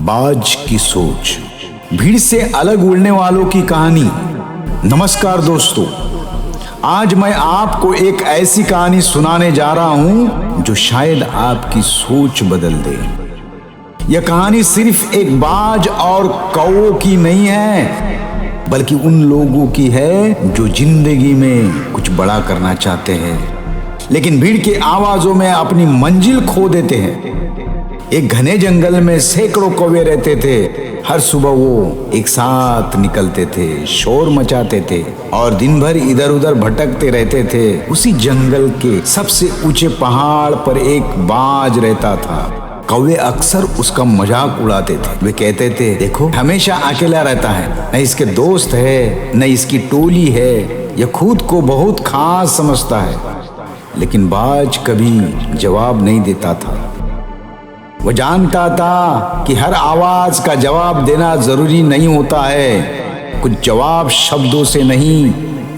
बाज की सोच, भीड़ से अलग उड़ने वालों की कहानी। नमस्कार दोस्तों, आज मैं आपको एक ऐसी कहानी सुनाने जा रहा हूं जो शायद आपकी सोच बदल दे। यह कहानी सिर्फ एक बाज और कौवों की नहीं है, बल्कि उन लोगों की है जो जिंदगी में कुछ बड़ा करना चाहते हैं, लेकिन भीड़ की आवाजों में अपनी मंजिल खो देते हैं। एक घने जंगल में सैकड़ों कौवे रहते थे। हर सुबह वो एक साथ निकलते थे, शोर मचाते थे और दिन भर इधर उधर भटकते रहते थे। उसी जंगल के सबसे ऊंचे पहाड़ पर एक बाज रहता था। कौवे अक्सर उसका मजाक उड़ाते थे। वे कहते थे, देखो हमेशा अकेला रहता है, न इसके दोस्त है न इसकी टोली है, यह खुद को बहुत खास समझता है। लेकिन बाज कभी जवाब नहीं देता था। वो जानता था कि हर आवाज का जवाब देना जरूरी नहीं होता है। कुछ जवाब शब्दों से नहीं,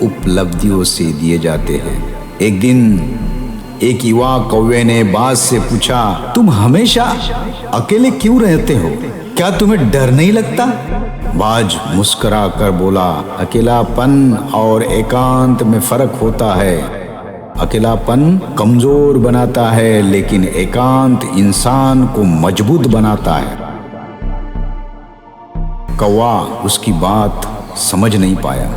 उपलब्धियों से दिए जाते हैं। एक दिन एक युवा कौवे ने बाज से पूछा, तुम हमेशा अकेले क्यों रहते हो? क्या तुम्हें डर नहीं लगता? बाज मुस्कुरा कर बोला, अकेलापन और एकांत में फर्क होता है। अकेलापन कमजोर बनाता है, लेकिन एकांत इंसान को मजबूत बनाता है। कौवा उसकी बात समझ नहीं पाया।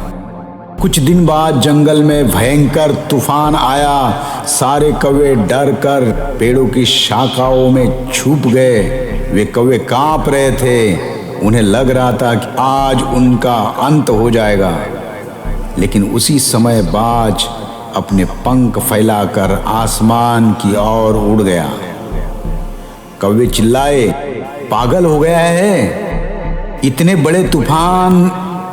कुछ दिन बाद जंगल में भयंकर तूफान आया। सारे कौवे डर कर पेड़ों की शाखाओं में छुप गए। वे कौवे कांप रहे थे। उन्हें लग रहा था कि आज उनका अंत हो जाएगा। लेकिन उसी समय बाज अपने पंख फैलाकर आसमान की ओर उड़ गया। कौवे चिल्लाए, पागल हो गया है? इतने बड़े तूफान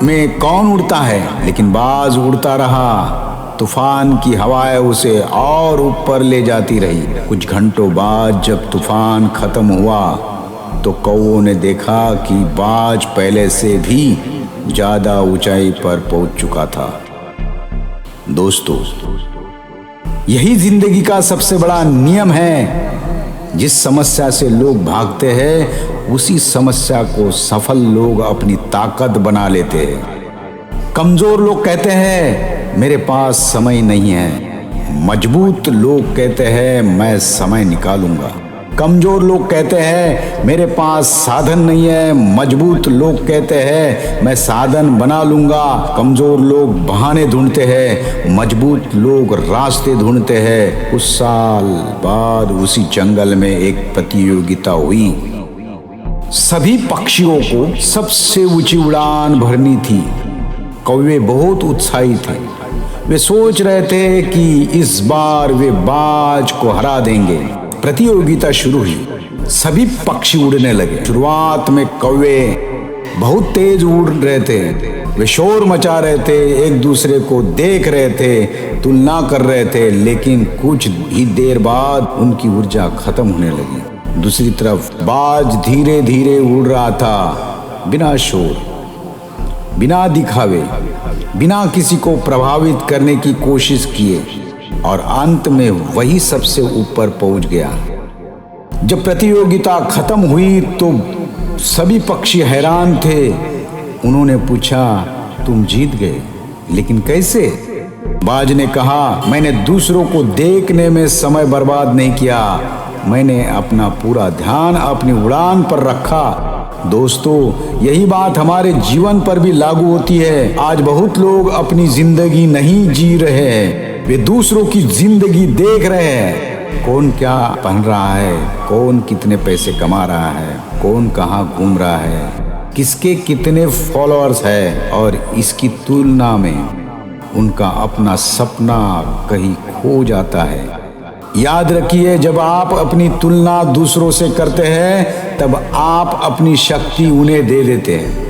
में कौन उड़ता है? लेकिन बाज उड़ता रहा। तूफान की हवाएं उसे और ऊपर ले जाती रही। कुछ घंटों बाद जब तूफान खत्म हुआ तो कौवों ने देखा कि बाज पहले से भी ज्यादा ऊंचाई पर पहुंच चुका था। दोस्तों, यही जिंदगी का सबसे बड़ा नियम है। जिस समस्या से लोग भागते हैं, उसी समस्या को सफल लोग अपनी ताकत बना लेते हैं। कमजोर लोग कहते हैं, मेरे पास समय नहीं है। मजबूत लोग कहते हैं, मैं समय निकालूंगा। कमजोर लोग कहते हैं, मेरे पास साधन नहीं है। मजबूत लोग कहते हैं, मैं साधन बना लूंगा। कमजोर लोग बहाने ढूंढते हैं, मजबूत लोग रास्ते ढूंढते हैं। कुछ साल बाद उसी जंगल में एक प्रतियोगिता हुई। सभी पक्षियों को सबसे ऊंची उड़ान भरनी थी। कौवे बहुत उत्साहित थे। वे सोच रहे थे कि इस बार वे बाज को हरा देंगे। प्रतियोगिता शुरू हुई। सभी पक्षी उड़ने लगे। शुरुआत में कौवे बहुत तेज उड़ रहे थे। वे शोर मचा रहे थे, एक दूसरे को देख रहे थे, तुलना कर रहे थे। लेकिन कुछ ही देर बाद उनकी ऊर्जा खत्म होने लगी। दूसरी तरफ बाज धीरे धीरे उड़ रहा था, बिना शोर, बिना दिखावे, बिना किसी को प्रभावित करने की कोशिश किए, और अंत में वही सबसे ऊपर पहुंच गया। जब प्रतियोगिता खत्म हुई तो सभी पक्षी हैरान थे। उन्होंने पूछा, तुम जीत गए, लेकिन कैसे? बाज ने कहा, मैंने दूसरों को देखने में समय बर्बाद नहीं किया। मैंने अपना पूरा ध्यान अपनी उड़ान पर रखा। दोस्तों, यही बात हमारे जीवन पर भी लागू होती है। आज बहुत लोग अपनी जिंदगी नहीं जी रहे हैं, वे दूसरों की जिंदगी देख रहे हैं। कौन क्या पहन रहा है, कौन कितने पैसे कमा रहा है, कौन कहाँ घूम रहा है, किसके कितने फॉलोअर्स है, और इसकी तुलना में उनका अपना सपना कहीं खो जाता है। याद रखिए, जब आप अपनी तुलना दूसरों से करते हैं तब आप अपनी शक्ति उन्हें दे देते हैं।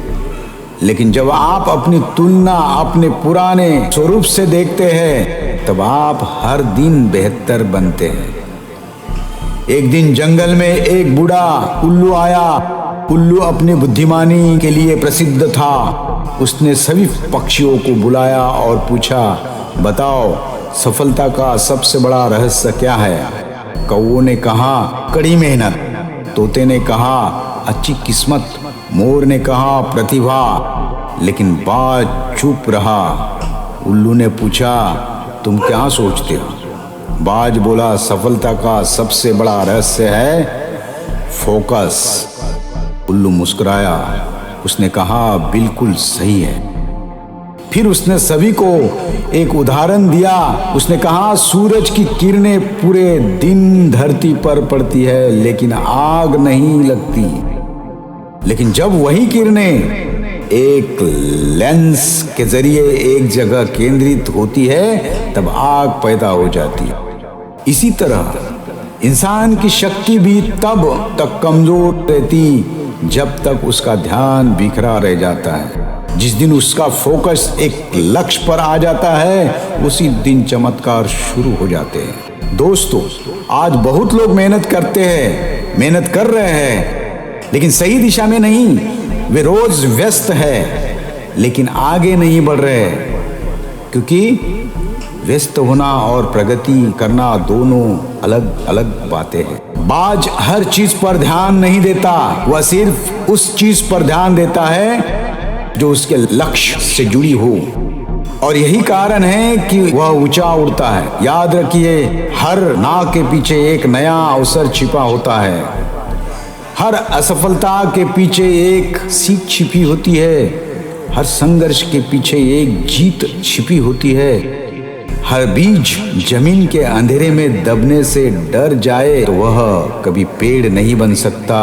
लेकिन जब आप अपनी तुलना अपने पुराने स्वरूप से देखते हैं तब आप हर दिन बेहतर बनते हैं। एक दिन जंगल में एक बूढ़ा उल्लू आया। उल्लू अपनी बुद्धिमानी के लिए प्रसिद्ध था। उसने सभी पक्षियों को बुलाया और पूछा, बताओ सफलता का सबसे बड़ा रहस्य क्या है? कौवों ने कहा, कड़ी मेहनत। तोते ने कहा, अच्छी किस्मत। मोर ने कहा प्रतिभा, लेकिन बाज चुप रहा। उल्लू ने पूछा तुम क्या सोचते हो? बाज बोला सफलता का सबसे बड़ा रहस्य है फोकस। उल्लू मुस्कुराया, उसने कहा बिल्कुल सही है। फिर उसने सभी को एक उदाहरण दिया। उसने कहा सूरज की किरणें पूरे दिन धरती पर पड़ती है लेकिन आग नहीं लगती, लेकिन जब वही किरणें एक लेंस के जरिए एक जगह केंद्रित होती है तब आग पैदा हो जाती है। इसी तरह इंसान की शक्ति भी तब तक कमजोर रहती जब तक उसका ध्यान बिखरा रह जाता है। जिस दिन उसका फोकस एक लक्ष्य पर आ जाता है उसी दिन चमत्कार शुरू हो जाते हैं। दोस्तों, आज बहुत लोग मेहनत करते हैं, मेहनत कर रहे हैं, लेकिन सही दिशा में नहीं। वे रोज व्यस्त है लेकिन आगे नहीं बढ़ रहे, क्योंकि व्यस्त होना और प्रगति करना दोनों अलग अलग बातें हैं। बाज हर चीज पर ध्यान नहीं देता, वह सिर्फ उस चीज पर ध्यान देता है जो उसके लक्ष्य से जुड़ी हो, और यही कारण है कि वह ऊंचा उड़ता है। याद रखिए, हर नाव के पीछे एक नया अवसर छिपा होता है। हर असफलता के पीछे एक सीख छिपी होती है। हर संघर्ष के पीछे एक जीत छिपी होती है। हर बीज जमीन के अंधेरे में दबने से डर जाए तो वह कभी पेड़ नहीं बन सकता।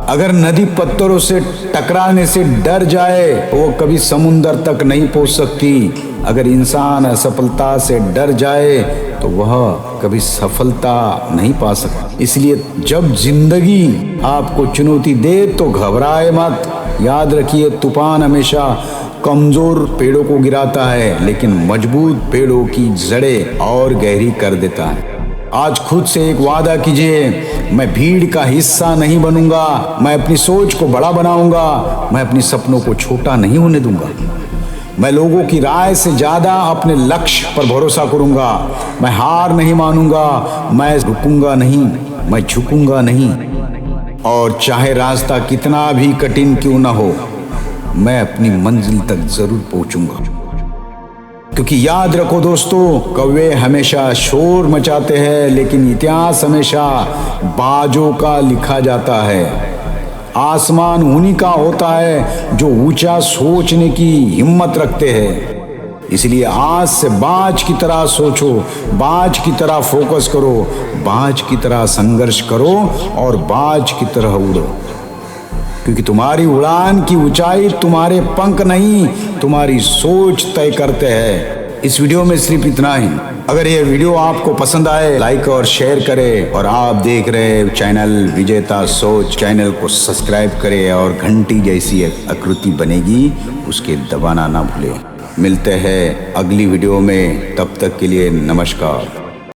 अगर नदी पत्थरों से टकराने से डर जाए तो वो कभी समुंदर तक नहीं पहुंच सकती। अगर इंसान असफलता से डर जाए तो वह कभी सफलता नहीं पा सकता। इसलिए जब जिंदगी आपको चुनौती दे तो घबराए मत। याद रखिए, तूफान हमेशा कमजोर पेड़ों को गिराता है लेकिन मजबूत पेड़ों की जड़ें और गहरी कर देता है। आज खुद से एक वादा कीजिए, मैं भीड़ का हिस्सा नहीं बनूंगा, मैं अपनी सोच को बड़ा बनाऊंगा, मैं अपने सपनों को छोटा नहीं होने दूंगा, मैं लोगों की राय से ज्यादा अपने लक्ष्य पर भरोसा करूंगा, मैं हार नहीं मानूंगा, मैं रुकूंगा नहीं, मैं झुकूंगा नहीं, और चाहे रास्ता कितना भी कठिन क्यों ना हो, मैं अपनी मंजिल तक जरूर पहुंचूंगा। क्योंकि याद रखो दोस्तों, कौवे हमेशा शोर मचाते हैं लेकिन इतिहास हमेशा बाजों का लिखा जाता है। आसमान उन्हीं का होता है जो ऊंचा सोचने की हिम्मत रखते हैं। इसलिए आज से बाज की तरह सोचो, बाज की तरह फोकस करो, बाज की तरह संघर्ष करो और बाज की तरह उड़ो। क्योंकि तुम्हारी उड़ान की ऊंचाई तुम्हारे पंख नहीं, तुम्हारी सोच तय करते हैं। इस वीडियो में सिर्फ इतना ही। अगर यह वीडियो आपको पसंद आए लाइक और शेयर करें, और आप देख रहे चैनल विजेता सोच, चैनल को सब्सक्राइब करें और घंटी जैसी आकृति बनेगी उसके दबाना ना भूलें। मिलते हैं अगली वीडियो में, तब तक के लिए नमस्कार।